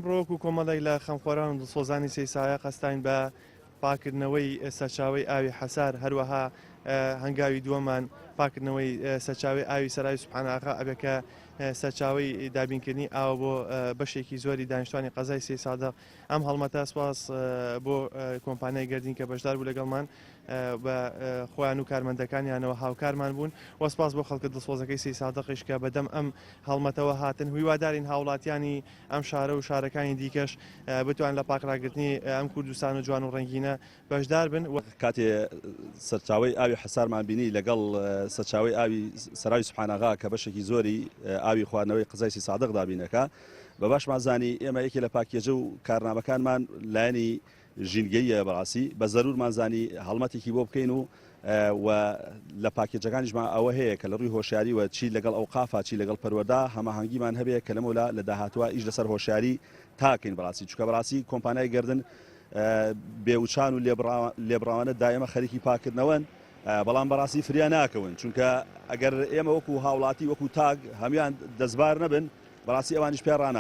ڕۆک و کۆمەڵێک لە خەمخۆران و دڵسۆزانی سەیسایە قەستاین بە پاکردنەوەی سەرچاوی ئاوی حەسار هەروەها هەنگاوی دووەمان پاکردنەوەی سەرچاوی ئاوی سەرای سوبحانەغا ئەبێکە سەرچاوی دابینکردنی ئاو بۆ بەشێکی زۆری دانیشتوانی قەزای سێ سادەق ئەم هەڵمەتە سپاس بۆ کۆمپانیای گەردین کە بەشدار بوو لەگەڵمان بە خۆیان و کارمەندەکانیانەوە هاوکارمان بوون وەسپاس بۆ خەڵکە دڵسۆزەکەی سێ سادەقیش کە بەدەم ئەم هەڵمەتەوە هاتن هیوادارین هاوڵاتیانی ئەم شارە و شارەکانی دیکەش بتوان لە پاکراگرتنی ئەم کوردستان و جوان و ڕەنگینە بەشدار بن. کاتێ سەرچاوی ئاوی حەسارمان بینی لەگەڵ سەرچاوی ئاوی سەرای سوبحانەغا کە بەشێکی زۆری ئاوی خواردنەوەی قزای سێ سادەق دابینەکە بە باشمان زانی ئێمە یەکێ لە پاکێجە و کارنامەکانمان لایەنی ژینگەیە بەڕاستی بە زەرورمان زانی هەڵمەتێکی بۆ بکەین و لە پاکێجەکانیشمان ئەوە هەیە کە لە ڕووی هۆشیاری و چی لەگەڵ ئەو قافا چی لەگەڵ پەروەردا هەماهەنگیمان هەبێ کە لەمەولا لە داهاتوە ئیش لەسەر هۆشیاری تاکەین بەڕاستی چونکە بەڕاستی کۆمپانیای گەردن بێوچان و لێبڕاوانە دائمە خەریکی پاکردنەوەن بەڵام بەڕاستی فریا ناکەون چونکە ئەگەر ئێمە وەکو هاوڵاتی وەکو تاگ هەمیان دەستبار نەبن بەڕاستی ئەوانیش پێ ڕانا